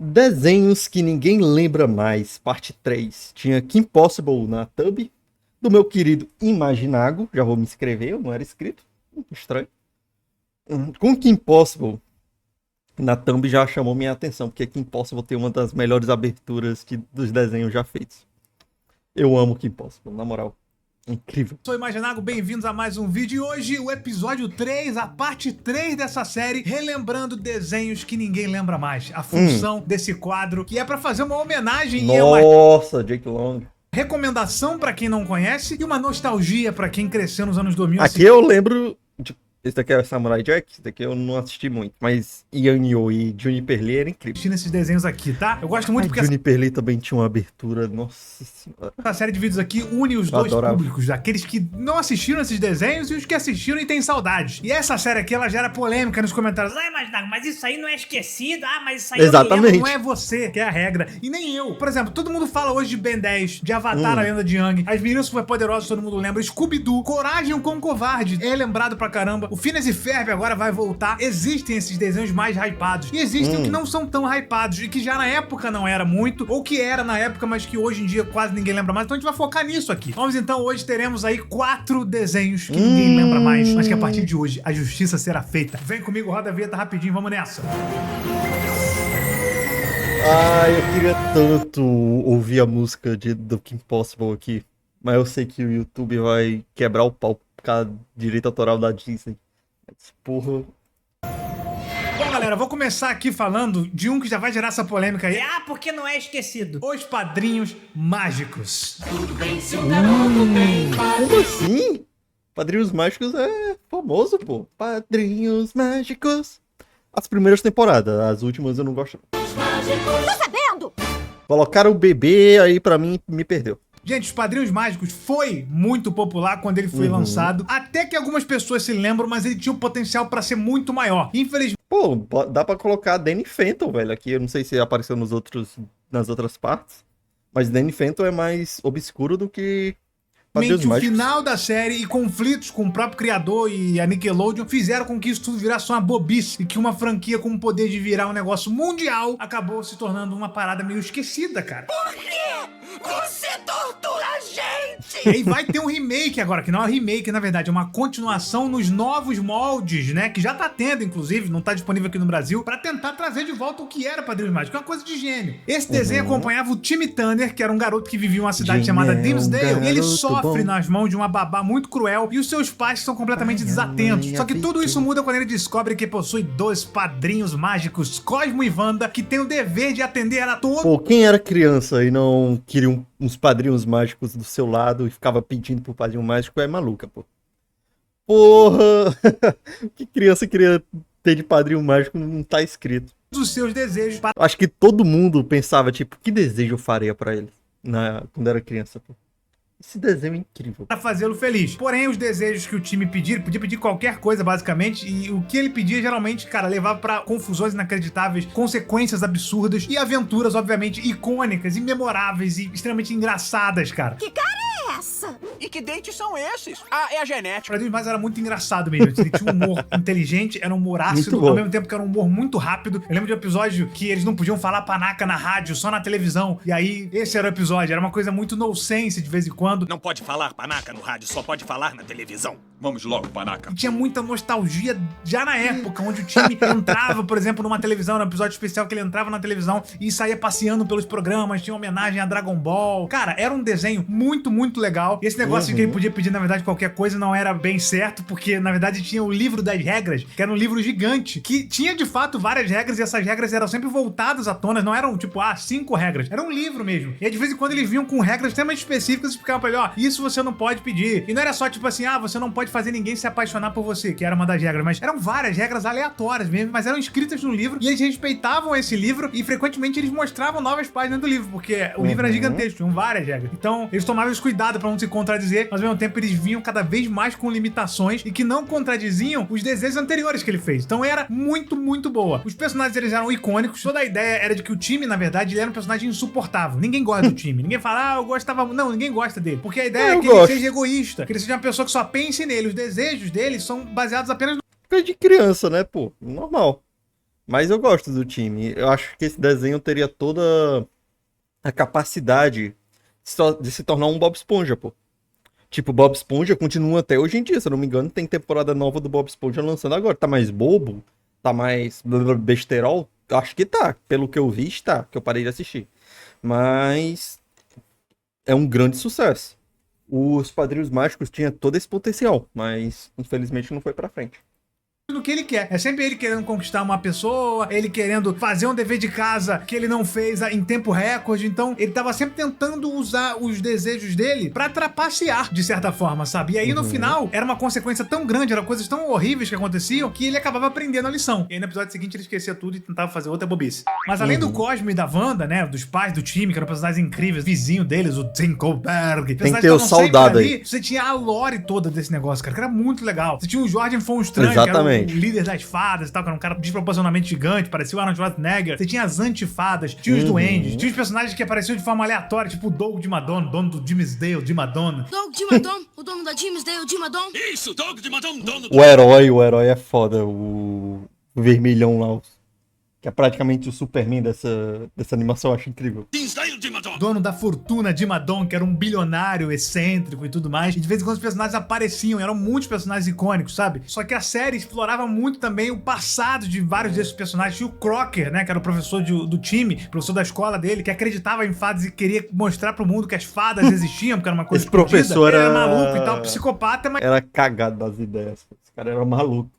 Desenhos que ninguém lembra mais, parte 3. Tinha Kim Possible na thumb, do meu querido Imaginago, já vou me inscrever, eu não era inscrito, estranho. Com Kim Possible na thumb já chamou minha atenção, porque Kim Possible tem uma das melhores aberturas dos desenhos já feitos. Eu amo Kim Possible, na moral. Incrível. Sou Imaginago, bem-vindos a mais um vídeo. E hoje o episódio 3, a parte 3 dessa série, relembrando desenhos que ninguém lembra mais. A função desse quadro, que é pra fazer uma homenagem Nossa, Jake Long. Recomendação pra quem não conhece e uma nostalgia pra quem cresceu nos anos 2000. Aqui eu lembro... Esse daqui é Samurai Jack, esse daqui eu não assisti muito, mas Yan-Yo e Juniper Lee era incrível. Assistindo esses desenhos aqui, tá? Eu gosto muito porque Juniper Lee também tinha uma abertura, nossa senhora. essa série de vídeos aqui une os dois públicos, aqueles que não assistiram esses desenhos e os que assistiram e têm saudades. E essa série aqui, ela gera polêmica nos comentários. Ah, mas isso aí não é esquecido. Ah, mas isso aí Exatamente. eu me lembro. Não é você que é a regra. E nem eu. Por exemplo, todo mundo fala hoje de Ben 10, de Avatar, a Lenda de Aang, As Meninas Superpoderosas, todo mundo lembra, Scooby-Doo, Coragem com o Covarde, é lembrado pra caramba. O Phineas e Ferb agora vai voltar. Existem esses desenhos mais hypados. E existem que não são tão hypados e que já na época não era muito, ou que era na época, mas que hoje em dia quase ninguém lembra mais. Então a gente vai focar nisso aqui. Vamos então, hoje teremos aí 4 desenhos que ninguém lembra mais, mas que a partir de hoje a justiça será feita. Vem comigo, roda a vinheta rapidinho, vamos nessa. Eu queria tanto ouvir a música do Kim Possible aqui, mas eu sei que o YouTube vai quebrar o pau por causa do direito autoral da Disney. Porra. Bom, galera, vou começar aqui falando de um que já vai gerar essa polêmica aí. Ah, porque não é esquecido. Os Padrinhos Mágicos. Tudo bem, se o garoto tem Como assim? Padrinhos Mágicos é famoso, pô. Padrinhos Mágicos. As primeiras temporadas, as últimas eu não gosto. mágicos. Tá sabendo? Colocaram o bebê, aí pra mim me perdeu. Gente, Os Padrinhos Mágicos foi muito popular quando ele foi lançado. Até que algumas pessoas se lembram, mas ele tinha um potencial pra ser muito maior. Infelizmente, Pô, dá pra colocar Danny Phantom, velho, aqui. Eu não sei se apareceu nas outras partes, mas Danny Phantom é mais obscuro do que Padrinhos o Mágicos. final da série e conflitos com o próprio criador e a Nickelodeon fizeram com que isso tudo virasse uma bobice e que uma franquia com o poder de virar um negócio mundial acabou se tornando uma parada meio esquecida, cara. Por quê? Você tortura a gente! E aí vai ter um remake agora, que não é um remake, na verdade, é uma continuação nos novos moldes, né? Que já tá tendo, inclusive, não tá disponível aqui no Brasil, pra tentar trazer de volta o que era Padrinhos Mágicos, que é uma coisa de gênio. Esse desenho acompanhava o Timmy Turner, que era um garoto que vivia em uma cidade chamada Dimmsdale, e ele sofre nas mãos de uma babá muito cruel, e os seus pais são completamente desatentos. Só que tudo isso muda quando ele descobre que possui 2 padrinhos mágicos, Cosmo e Wanda, que tem o dever de atender a todos. Pô, quem era criança e não queria uns padrinhos mágicos do seu lado e ficava pedindo pro padrinho mágico é maluca, pô. Porra! Que criança queria ter de padrinho mágico não tá escrito. Os seus desejos para Acho que todo mundo pensava, tipo, que desejo eu faria pra ele quando era criança, pô. Esse desenho é incrível. fazê-lo feliz. Porém, os desejos que o time pedia, ele podia pedir qualquer coisa, basicamente, e o que ele pedia, geralmente, cara, levava pra confusões inacreditáveis, consequências absurdas e aventuras, obviamente, icônicas, imemoráveis e extremamente engraçadas, cara. Que cara é essa? E que dentes são esses? Ah, é a genética. Pra mim, mas era muito engraçado mesmo. Ele tinha um humor inteligente, era um humor ácido, Muito bom. ao mesmo tempo que era um humor muito rápido. Eu lembro de um episódio que eles não podiam falar panaca na rádio, só na televisão. E aí, esse era o episódio. Era uma coisa muito nonsense de vez em quando. Não pode falar panaca no rádio, só pode falar na televisão. Vamos logo, panaca. E tinha muita nostalgia já na época, onde o time entrava, por exemplo, numa televisão, num episódio especial que ele entrava na televisão e saía passeando pelos programas, tinha homenagem a Dragon Ball. Cara, era um desenho muito, muito legal. E esse negócio de que ele podia pedir, na verdade, qualquer coisa não era bem certo, porque, na verdade, tinha o livro das regras, que era um livro gigante, que tinha, de fato, várias regras, e essas regras eram sempre voltadas à tona, não eram, tipo, 5 regras. Era um livro mesmo. E aí, de vez em quando, eles vinham com regras extremamente específicas e explicavam pra ele, ó, isso você não pode pedir. E não era só, tipo assim, você não pode fazer ninguém se apaixonar por você, que era uma das regras, mas eram várias regras aleatórias mesmo, mas eram escritas no livro, e eles respeitavam esse livro, e frequentemente eles mostravam novas páginas do livro, porque o livro era gigantesco, tinham várias regras. Então, eles tomavam esse cuidado pra não se contradizer, mas ao mesmo tempo eles vinham cada vez mais com limitações e que não contradiziam os desejos anteriores que ele fez. Então era muito, muito boa. Os personagens, eles eram icônicos, toda a ideia era de que o time, na verdade, ele era um personagem insuportável. Ninguém gosta do time. Ninguém fala, eu gostava... Não, ninguém gosta dele. Porque a ideia é que ele seja egoísta, que ele seja uma pessoa que só pense nele. Os desejos dele são baseados apenas no... Coisa de criança, né, pô? Normal. Mas eu gosto do time. Eu acho que esse desenho teria toda a capacidade de se tornar um Bob Esponja, pô. Tipo, Bob Esponja continua até hoje em dia, se eu não me engano, tem temporada nova do Bob Esponja lançando agora. Tá mais bobo? Tá mais besterol? Acho que tá. Pelo que eu vi, está. Que eu parei de assistir. Mas é um grande sucesso. Os Padrinhos Mágicos tinham todo esse potencial, mas infelizmente não foi pra frente. No que ele quer. É sempre ele querendo conquistar uma pessoa, ele querendo fazer um dever de casa que ele não fez em tempo recorde. Então, ele tava sempre tentando usar os desejos dele pra trapacear, de certa forma, sabe? E aí, no final, era uma consequência tão grande, eram coisas tão horríveis que aconteciam, que ele acabava aprendendo a lição. E aí, no episódio seguinte, ele esquecia tudo e tentava fazer outra bobice. Mas além do Cosme e da Wanda, né, dos pais do time, que eram personagens incríveis, vizinho deles, o Tinkelberg. Tem que ter o soldado aí. Você tinha a lore toda desse negócio, cara, que era muito legal. Você tinha o Jorge von Strange, Exatamente. que era o líder das fadas e tal, que era um cara desproporcionalmente gigante, parecia o Arnold Schwarzenegger. Você tinha as antifadas, tinha os duendes, tinha os personagens que apareciam de forma aleatória, tipo o Doug de Madonna, dono do Dimsdale de Madonna. Doug de Madonna, o dono da Dimsdale de Madonna. Isso, Doug de Madame, dono do... O herói é foda. O vermelhão lá. Que é praticamente o Superman dessa animação, eu acho incrível. Dinsdale de Madame. Dono da fortuna de Madonna, que era um bilionário excêntrico e tudo mais. E de vez em quando os personagens apareciam, eram muitos personagens icônicos, sabe? Só que a série explorava muito também o passado de vários desses personagens. Tinha o Crocker, né, que era o professor do time, professor da escola dele, que acreditava em fadas e queria mostrar pro mundo que as fadas existiam, porque era uma coisa Esse professor Ele era maluco e tal, psicopata, mas... Era cagado das ideias. Esse cara era maluco.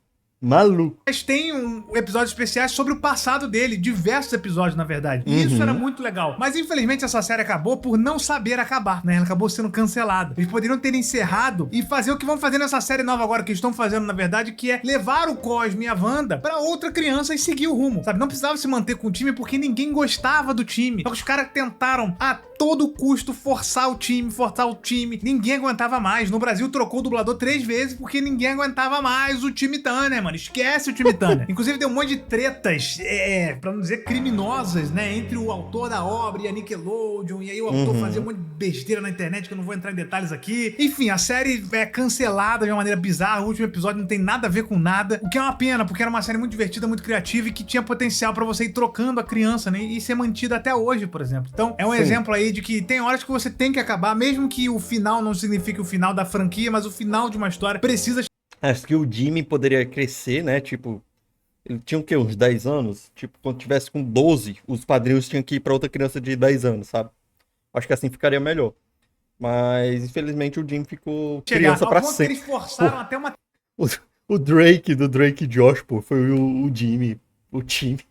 Mas tem um episódio especial sobre o passado dele, diversos episódios, na verdade. E isso era muito legal. Mas infelizmente essa série acabou por não saber acabar, né? Ela acabou sendo cancelada. Eles poderiam ter encerrado e fazer o que vão fazer nessa série nova agora, que estão fazendo, na verdade, que é levar o Cosme e a Wanda pra outra criança e seguir o rumo, sabe? Não precisava se manter com o time porque ninguém gostava do time. Só que os caras tentaram a todo custo forçar o time. Ninguém aguentava mais. No Brasil trocou o dublador 3 vezes porque ninguém aguentava mais o time Turner, mano. Esquece o time Turner. Inclusive deu um monte de tretas, pra não dizer criminosas, né? Entre o autor da obra e a Nickelodeon. E aí o autor fazia um monte de besteira na internet que eu não vou entrar em detalhes aqui. Enfim, a série é cancelada de uma maneira bizarra. O último episódio não tem nada a ver com nada. O que é uma pena, porque era uma série muito divertida, muito criativa e que tinha potencial pra você ir trocando a criança, né? E ser mantida até hoje, por exemplo. Então, é um exemplo aí de que tem horas que você tem que acabar, mesmo que o final não signifique o final da franquia, mas o final de uma história precisa... Acho que o Jimmy poderia crescer, né? Tipo, ele tinha o quê? Uns 10 anos? Tipo, quando tivesse com 12, os padrinhos tinham que ir pra outra criança de 10 anos, sabe? Acho que assim ficaria melhor. Mas, infelizmente, o Jimmy ficou criança pra sempre. Eles forçaram até uma... O Drake, do Drake e Josh, pô, foi o Jimmy, o time.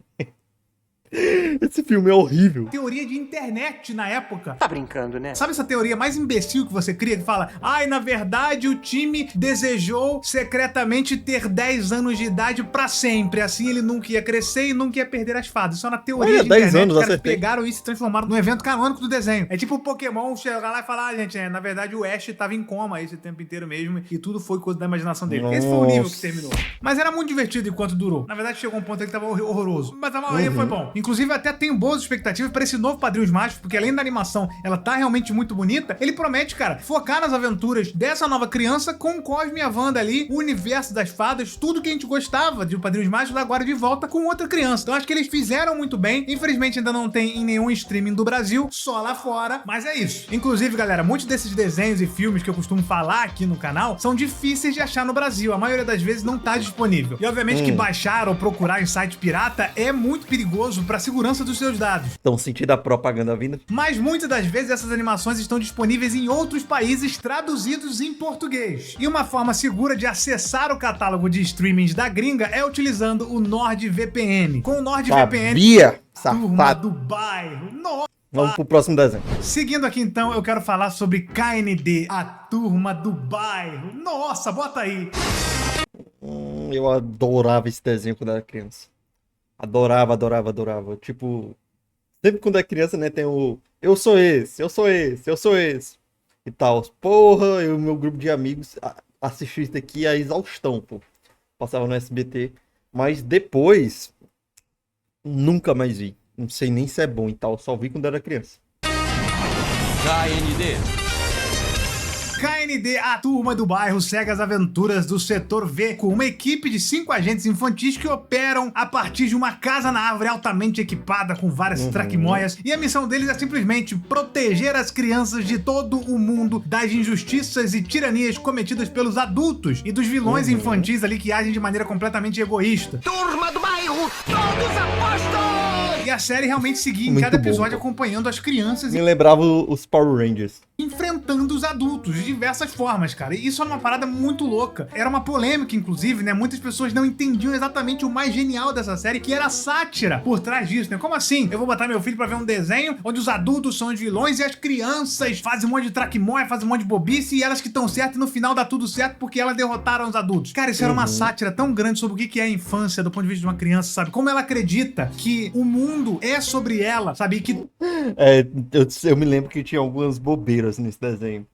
Esse filme é horrível. Teoria de internet na época. Tá brincando, né? Sabe essa teoria mais imbecil que você cria? Que fala, na verdade o time desejou secretamente ter 10 anos de idade pra sempre. Assim ele nunca ia crescer e nunca ia perder as fadas. Isso é uma teoria de 10 internet. anos, Os caras acertei. pegaram isso e transformaram num evento canônico do desenho. É tipo o Pokémon chegar lá e falar, gente, na verdade o Ash tava em coma esse tempo inteiro mesmo e tudo foi coisa da imaginação dele. Esse foi o nível que terminou. Mas era muito divertido enquanto durou. Na verdade chegou um ponto aí que tava horroroso. Mas a maioria foi bom. Inclusive até tenho boas expectativas pra esse novo Padrinhos Mágicos, porque além da animação, ela tá realmente muito bonita. Ele promete, cara, focar nas aventuras dessa nova criança com o Cosme e a Wanda ali, o universo das fadas, tudo que a gente gostava de Padrinhos Mágicos, agora de volta com outra criança. Então acho que eles fizeram muito bem. Infelizmente ainda não tem em nenhum streaming do Brasil, só lá fora, mas é isso. Inclusive, galera, muitos desses desenhos e filmes que eu costumo falar aqui no canal são difíceis de achar no Brasil. A maioria das vezes não tá disponível. E obviamente que baixar ou procurar em site pirata é muito perigoso pra segurança dos seus dados. Estão sentindo a propaganda vindo? Mas muitas das vezes essas animações estão disponíveis em outros países traduzidos em português. E uma forma segura de acessar o catálogo de streamings da gringa é utilizando o NordVPN. Com o NordVPN, Sabia, turma safado. do bairro. Nossa! Vamos pro próximo desenho. Seguindo aqui então, eu quero falar sobre KND, a turma do bairro. Nossa, bota aí! Eu adorava esse desenho quando era criança. Adorava. Tipo, sempre quando é criança, né, tem o eu sou esse e tal. Porra, eu e meu grupo de amigos assistiu isso daqui a exaustão, pô. Passava no SBT. Mas depois, nunca mais vi. Não sei nem se é bom e tal. Só vi quando era criança. KND. KND, a turma do bairro, segue as aventuras do setor V com uma equipe de 5 agentes infantis que operam a partir de uma casa na árvore altamente equipada com várias traquimóias, e a missão deles é simplesmente proteger as crianças de todo o mundo das injustiças e tiranias cometidas pelos adultos e dos vilões infantis ali que agem de maneira completamente egoísta. Turma do bairro, todos apostos! E a série realmente seguia em Muito cada bom, episódio cara. acompanhando as crianças Me lembrava os Power Rangers. enfrentando os adultos de diversas formas, cara. E isso era uma parada muito louca. Era uma polêmica, inclusive, né? Muitas pessoas não entendiam exatamente o mais genial dessa série, que era a sátira por trás disso, né? Como assim? Eu vou botar meu filho pra ver um desenho onde os adultos são os vilões e as crianças fazem um monte de traquimóia, fazem um monte de bobice e elas que estão certas e no final dá tudo certo porque elas derrotaram os adultos. Cara, isso era uma sátira tão grande sobre o que é a infância do ponto de vista de uma criança, sabe? Como ela acredita que o mundo é sobre ela, sabe? E que Eu me lembro que tinha algumas bobeiras nesse desenho.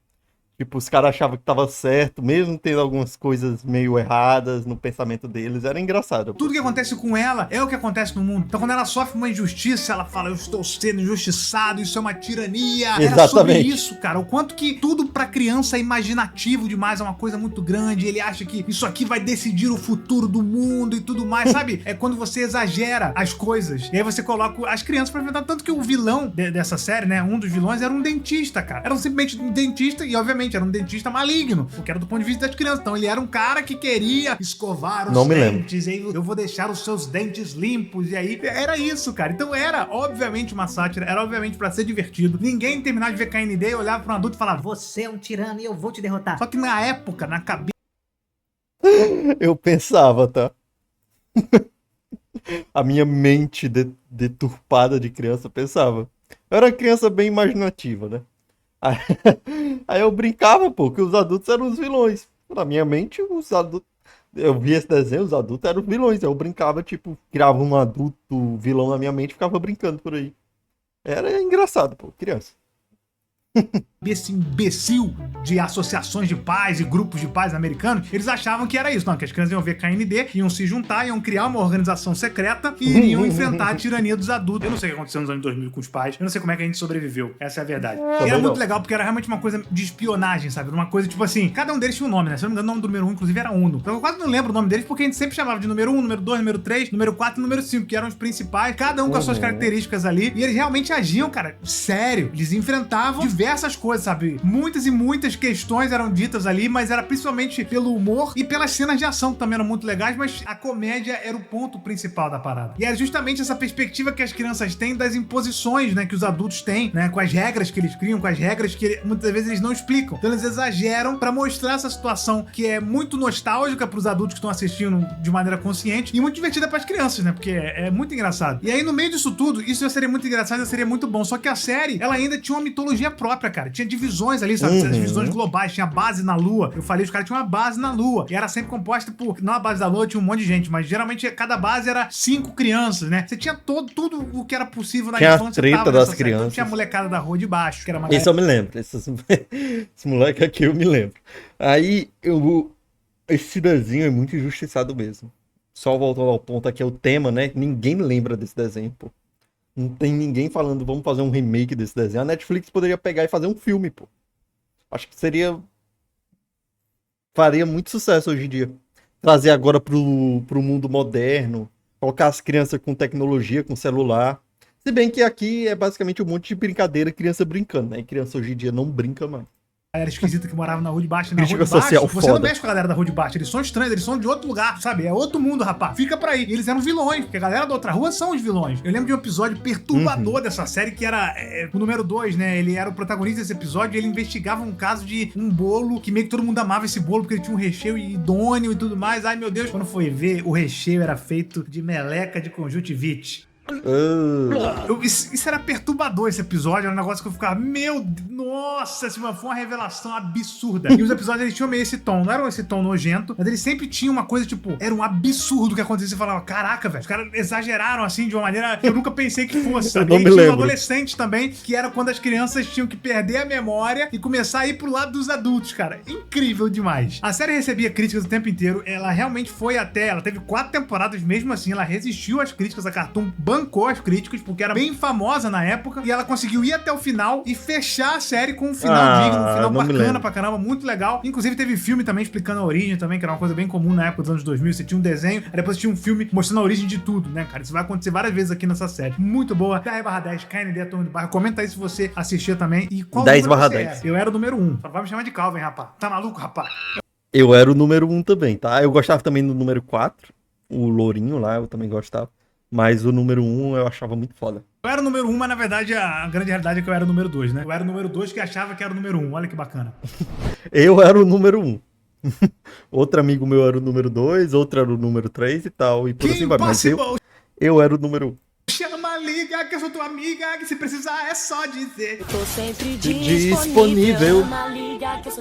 Tipo, os caras achavam que tava certo, mesmo tendo algumas coisas meio erradas no pensamento deles. Era engraçado. tudo que acontece com ela é o que acontece no mundo. Então, quando ela sofre uma injustiça, ela fala: eu estou sendo injustiçado, isso é uma tirania. Era sobre Exatamente. isso, cara. O quanto que tudo pra criança é imaginativo demais, é uma coisa muito grande. Ele acha que isso aqui vai decidir o futuro do mundo e tudo mais, sabe? É quando você exagera as coisas. E aí você coloca as crianças pra enfrentar. Tanto que o vilão dessa série, né? Um dos vilões era um dentista, cara. Era simplesmente um dentista e, obviamente, era um dentista maligno, porque era do ponto de vista das crianças. Então, ele era um cara que queria escovar os Não me lembro. dentes. E aí, eu vou deixar os seus dentes limpos. E aí, era isso, cara. Então, era, obviamente, uma sátira. Era, obviamente, pra ser divertido. Ninguém terminava de ver KND e olhava pra um adulto e falava: Você é um tirano e eu vou te derrotar. só que na época, na cabeça Eu pensava, tá? A minha mente deturpada de criança pensava. Eu era uma criança bem imaginativa, né? Aí eu brincava, pô, que os adultos eram os vilões. Na minha mente, os adultos. Eu via esse desenho, os adultos eram os vilões. Eu brincava, tipo, criava um adulto vilão na minha mente e ficava brincando por aí. Era engraçado, pô, criança. esse imbecil de associações de pais e grupos de pais americanos, eles achavam que era isso. Não, que as crianças iam ver KND, iam se juntar, iam criar uma organização secreta e iriam enfrentar a tirania dos adultos. Eu não sei o que aconteceu nos anos 2000 com os pais. Eu não sei como é que a gente sobreviveu. Essa é a verdade. E era não. muito legal porque era realmente uma coisa de espionagem, sabe? Uma coisa tipo assim, cada um deles tinha um nome, né? Se eu não me engano, o nome do número 1, inclusive, era Uno. Então eu quase não lembro o nome deles porque a gente sempre chamava de número 1, número 2, número 3, número 4 e número 5, que eram os principais, cada um com as suas características ali. E eles realmente agiam, cara, sério. Eles enfrentavam diversas coisas, sabe? Muitas e muitas questões eram ditas ali, mas era principalmente pelo humor e pelas cenas de ação que também eram muito legais, mas a comédia era o ponto principal da parada. E é justamente essa perspectiva que as crianças têm das imposições, né, que os adultos têm, né, com as regras que eles criam, com as regras que muitas vezes eles não explicam. Então eles exageram pra mostrar essa situação que é muito nostálgica pros adultos que estão assistindo de maneira consciente e muito divertida pras crianças, né, porque é muito engraçado. E aí no meio disso tudo, isso já seria muito engraçado, já seria muito bom, só que a série, ela ainda tinha uma mitologia própria, cara. Tinha divisões ali, sabe? As divisões globais, tinha base na Lua. Eu falei, os caras tinham uma base na Lua. E era sempre composta por... Não a base da Lua tinha um monte de gente, mas geralmente cada base era 5 crianças, né? Você tinha tudo o que era possível na Tinha a infância. treta tava das nessa série. Então, crianças. tinha a molecada da rua de baixo, que era uma Esse eu me lembro. Esse moleque aqui eu me lembro. Aí, esse desenho é muito injustiçado mesmo. Só voltando ao ponto aqui, é o tema, né? Ninguém lembra desse desenho, pô. Não tem ninguém falando, vamos fazer um remake desse desenho. A Netflix poderia pegar e fazer um filme, pô. Acho que faria muito sucesso hoje em dia. Trazer agora pro mundo moderno. Colocar as crianças com tecnologia, com celular. Se bem que aqui é basicamente um monte de brincadeira, criança brincando, né? E criança hoje em dia não brinca mais. galera esquisita que morava na rua de baixo. Na Crítica rua de baixo, social você não foda. mexe com a galera da rua de baixo. Eles são estranhos, eles são de outro lugar, sabe? É outro mundo, rapaz. Fica pra aí. E eles eram vilões, porque a galera da outra rua são os vilões. Eu lembro de um episódio perturbador dessa série, que era o número 2, né? Ele era o protagonista desse episódio e ele investigava um caso de um bolo que meio que todo mundo amava esse bolo, porque ele tinha um recheio idôneo e tudo mais. Ai, meu Deus. Quando foi ver, o recheio era feito de meleca de conjuntivite. Isso era perturbador, esse episódio. Era um negócio que eu ficava, meu Deus, nossa, assim, foi uma revelação absurda. E os episódios, eles tinham meio esse tom, não era esse tom nojento, mas eles sempre tinham uma coisa, tipo, era um absurdo que acontecia. Você falava, caraca, velho, os caras exageraram, assim, de uma maneira que eu nunca pensei que fosse, sabe? Eu não E me tinha os lembro. adolescentes também, que era quando as crianças tinham que perder a memória e começar a ir pro lado dos adultos, cara. Incrível demais. A série recebia críticas o tempo inteiro, ela realmente foi até, ela teve 4 temporadas, mesmo assim, ela resistiu às críticas, a Cartoon bancou as críticas, porque era bem famosa na época, e ela conseguiu ir até o final e fechar a série com um final digno, um final não me bacana lembro. pra caramba, muito legal. Inclusive teve filme também explicando a origem também, que era uma coisa bem comum na época dos anos 2000, você tinha um desenho, aí depois tinha um filme mostrando a origem de tudo, né, cara? Isso vai acontecer várias vezes aqui nessa série. Muito boa. 10/10, KND, a Turma do Bairro. Comenta aí se você assistia também e qual 10/10. número você era. Eu era o número 1. Só vai me chamar de Calvin, rapaz. Tá maluco, rapaz? Eu era o número 1 também, tá? Eu gostava também do número 4, o Lourinho lá, eu também gostava. Mas o número 1 eu achava muito foda. Eu era o número 1, mas na verdade a grande realidade é que eu era o número 2, né? Eu era o número 2 que achava que era o número 1. Olha que bacana. Eu era o número 1. Outro amigo meu era o número 2, outro era o número 3 e tal. E por assim vai. Mas eu era o número 1. Chama, liga, que eu sou tua amiga, que se precisar é só dizer. Tô sempre Disponível.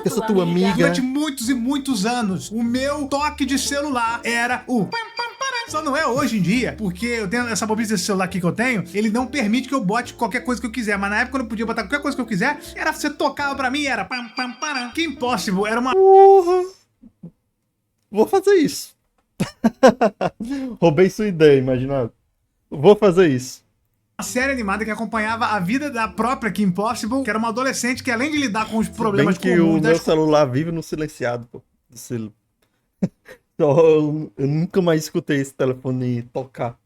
Eu sou tua amiga. Durante muitos e muitos anos, o meu toque de celular era o pam, pam, param. Só não é hoje em dia, porque eu tenho essa bobice desse celular aqui que eu tenho, ele não permite que eu bote qualquer coisa que eu quiser, mas na época eu não podia botar qualquer coisa que eu quiser, era você tocava pra mim, era pam, pam, param. Que impossível, era uma... Porra! Vou fazer isso. Roubei sua ideia, imaginava. Vou fazer isso. Uma série animada que acompanhava a vida da própria Kim Possible, que era uma adolescente que, além de lidar com os problemas Bem que comuns o meu celular vive no silenciado, pô. Eu nunca mais escutei esse telefone tocar.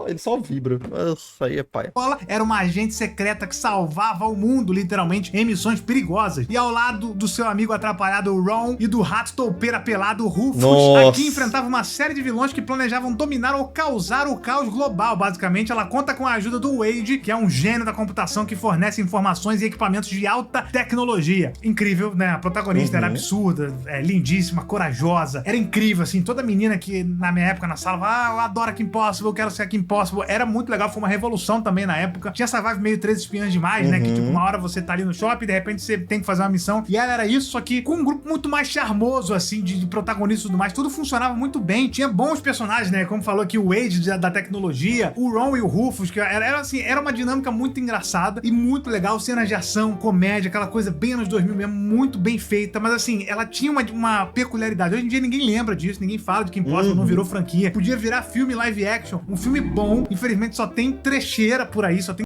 Ele só vibra. Isso aí é paia. escola, era uma agente secreta que salvava o mundo, literalmente, em missões perigosas. E ao lado do seu amigo atrapalhado Ron e do rato toupeira pelado Rufus, Nossa. aqui enfrentava uma série de vilões que planejavam dominar ou causar o caos global. Basicamente, ela conta com a ajuda do Wade, que é um gênio da computação que fornece informações e equipamentos de alta tecnologia. Incrível, né? A protagonista era absurda, lindíssima, corajosa. Era incrível, assim, toda menina que na minha época na sala, eu adoro a Kim Possible, eu quero ser a Kim Possible. Era muito legal, foi uma revolução também na época. Tinha essa vibe meio 13 espiãs demais, né? Que tipo, uma hora você tá ali no shopping, de repente você tem que fazer uma missão. E ela era isso, só que com um grupo muito mais charmoso, assim, de protagonistas e tudo mais. Tudo funcionava muito bem. Tinha bons personagens, né? Como falou aqui o Wade da tecnologia, o Ron e o Rufus, que era uma dinâmica muito engraçada e muito legal. Cenas de ação, comédia, aquela coisa bem anos 2000 mesmo, muito bem feita. Mas assim, ela tinha uma peculiaridade. Hoje em dia ninguém lembra disso, ninguém fala de Kim Possible, não virou franquia. Podia virar filme live action, um filme bom. Infelizmente só tem trecheira por aí, só tem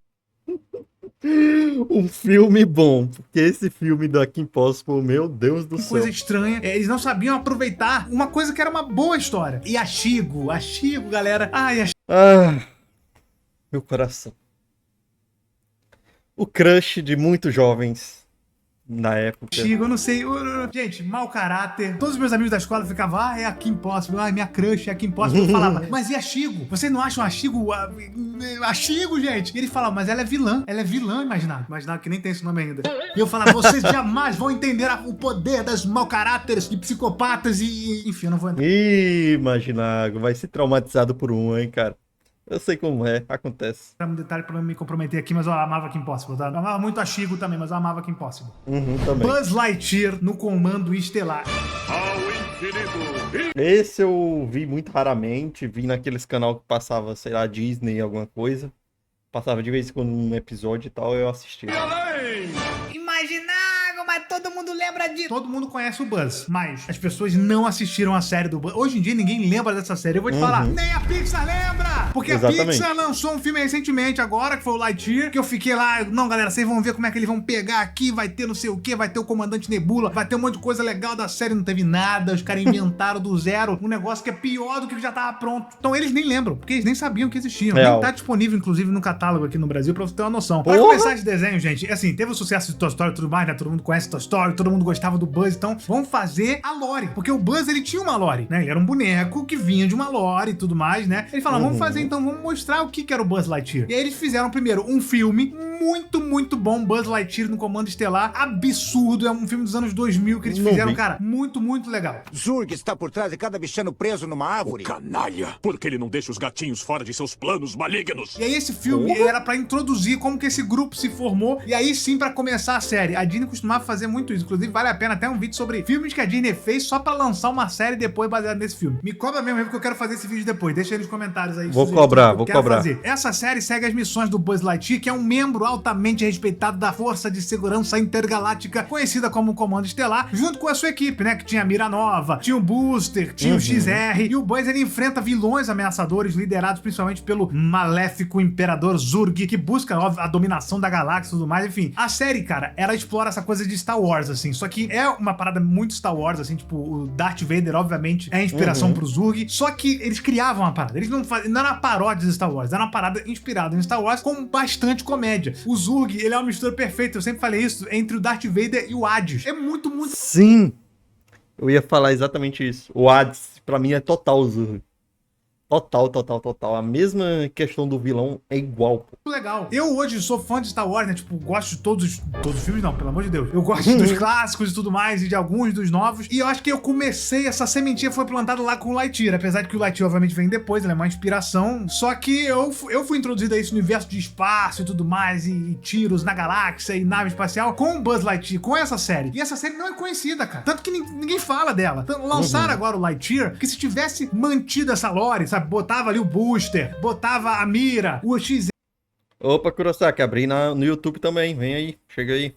Um filme bom, porque esse filme da Kim Possible, meu Deus do céu. coisa estranha. Eles não sabiam aproveitar uma coisa que era uma boa história. E a Shigo, galera. Ai, a Ah, meu coração. O crush de muitos jovens na época. Shigo, eu não sei. Gente, mau caráter. Todos os meus amigos da escola ficavam, é a Kim Possible, minha crush é a Kim Possible. Eu falava, mas e a Shigo? Vocês não acham a Shigo a Shigo, gente? E ele falava, mas ela é vilã, imaginado. Imaginado que nem tem esse nome ainda. E eu falava, vocês jamais vão entender o poder das mau caráteres e psicopatas e... Enfim, eu não vou entrar. Ih, Imaginago, vai ser traumatizado por um, hein, cara. Eu sei como é, acontece. Um detalhe pra não me comprometer aqui, mas eu amava Kim Possible, tá? Eu amava muito a Shigo também, mas eu amava Kim Possible. Também. Buzz Lightyear no Comando Estelar. Esse eu vi muito raramente, vi naqueles canal que passava, sei lá, Disney, alguma coisa. Passava de vez em quando um episódio e tal, eu assistia. Imaginago, mas todo mundo lembra disso. Todo mundo conhece o Buzz, mas as pessoas não assistiram a série do Buzz. Hoje em dia ninguém lembra dessa série. Eu vou te falar, nem a Pixar lembra! Porque Exatamente. a Pixar lançou um filme recentemente agora, que foi o Lightyear, que eu fiquei lá, não galera, vocês vão ver como é que eles vão pegar aqui, vai ter não sei o que, vai ter o Comandante Nebula, vai ter um monte de coisa legal da série, não teve nada, os caras inventaram do zero um negócio que é pior do que já tava pronto. Então eles nem lembram, porque eles nem sabiam que existiam. Real. Nem tá disponível, inclusive, no catálogo aqui no Brasil, pra você ter uma noção. Pra Porra! começar esse desenho, gente, assim, teve o sucesso de Toy Story e tudo mais, né? Todo mundo conhece Toy Story, todo mundo gostava do Buzz, então vamos fazer a lore. Porque o Buzz, ele tinha uma lore, né? Ele era um boneco que vinha de uma lore e tudo mais, né? Ele falou, vamos fazer então, vamos mostrar o que era o Buzz Lightyear. E aí eles fizeram primeiro um filme muito, muito bom, Buzz Lightyear no Comando Estelar, absurdo, é um filme dos anos 2000 que eles Não fizeram, vi. cara, muito, muito legal. Zurg está por trás de cada bichano preso numa árvore. Canalha! Porque ele não deixa os gatinhos fora de seus planos malignos. E aí esse filme era pra introduzir como que esse grupo se formou, e aí sim pra começar a série. A Disney costumava fazer muito isso, inclusive vale a pena até um vídeo sobre filmes que a Disney fez só pra lançar uma série depois baseada nesse filme. Me cobra mesmo, porque eu quero fazer esse vídeo depois, deixa aí nos comentários aí. Vou sugestões de cobrar, tudo que eu vou quero cobrar. fazer. Essa série segue as missões do Buzz Lightyear, que é um membro altamente respeitado da Força de Segurança Intergaláctica, conhecida como Comando Estelar, junto com a sua equipe, né? Que tinha a Mira Nova, tinha o Booster, tinha o XR, e o Buzz ele enfrenta vilões ameaçadores, liderados principalmente pelo maléfico Imperador Zurg, que busca, óbvio, a dominação da galáxia e tudo mais. Enfim, a série, cara, ela explora essa coisa de Star Wars, assim, só que é uma parada muito Star Wars, assim, tipo, o Darth Vader, obviamente, é a inspiração pro Zurg, só que eles criavam uma parada, eles não faziam, não era uma paródia de Star Wars, era uma parada inspirada em Star Wars com bastante comédia. O Zurg, ele é uma mistura perfeita, eu sempre falei isso, entre o Darth Vader e o Hades. É muito, muito Sim! Eu ia falar exatamente isso. O Hades, pra mim, é total Zurg. Total. A mesma questão do vilão é igual, pô. legal. Eu hoje sou fã de Star Wars, né? Tipo, gosto de todos os filmes, não, pelo amor de Deus. Eu gosto dos clássicos e tudo mais, e de alguns dos novos. E eu acho que eu comecei, essa sementinha foi plantada lá com o Lightyear. Apesar de que o Lightyear, obviamente, vem depois, ele é uma inspiração. Só que eu fui introduzido a esse universo de espaço e tudo mais, e tiros na galáxia e nave espacial, com o Buzz Lightyear, com essa série. E essa série não é conhecida, cara. Tanto que ninguém fala dela. Então, lançaram agora o Lightyear, que se tivesse mantido essa lore, sabe? Botava ali o Booster, botava a Mira, o XR, Opa, Kurosaki, abri no YouTube também. Vem aí, chega aí.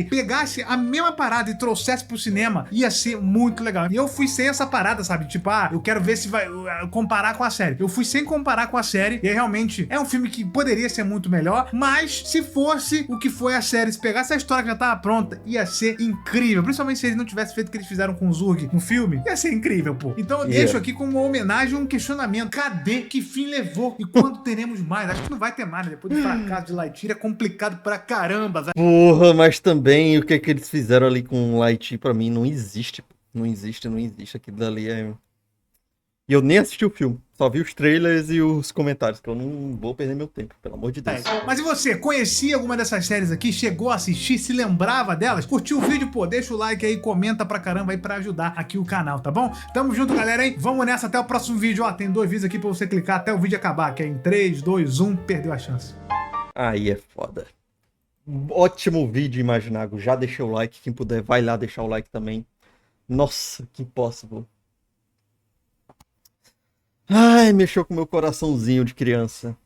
pegasse a mesma parada e trouxesse pro cinema, ia ser muito legal. E eu fui sem essa parada, sabe? Tipo, eu quero ver se vai comparar com a série. Eu fui sem comparar com a série, e aí, realmente é um filme que poderia ser muito melhor, mas se fosse o que foi a série, se pegasse a história que já tava pronta, ia ser incrível. Principalmente se eles não tivessem feito o que eles fizeram com o Zurg no filme, ia ser incrível, pô. Então eu deixo aqui como uma homenagem, um questionamento. Cadê? Que fim levou? E quando teremos mais? Acho que não vai ter mais, né? Depois do fracasso de Lightyear, é complicado pra caramba, velho. Porra, mas também o que é que eles fizeram ali com o Lightyear pra mim não existe. Pô. Não existe. Aquilo dali é... E eu nem assisti o filme. Só vi os trailers e os comentários, que eu não vou perder meu tempo, pelo amor de Deus. Mas e você, conhecia alguma dessas séries aqui? Chegou a assistir? Se lembrava delas? Curtiu o vídeo? Pô, deixa o like aí, comenta pra caramba aí pra ajudar aqui o canal, tá bom? Tamo junto, galera, hein? Vamos nessa, até o próximo vídeo. Ó, tem 2 vídeos aqui pra você clicar até o vídeo acabar, que é em 3, 2, 1, perdeu a chance. Aí é foda. Ótimo vídeo, Imaginago. Já deixei o like. Quem puder, vai lá deixar o like também. Nossa, que impossível. Ai, mexeu com o meu coraçãozinho de criança.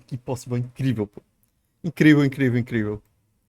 Que impossível, incrível, pô. Incrível.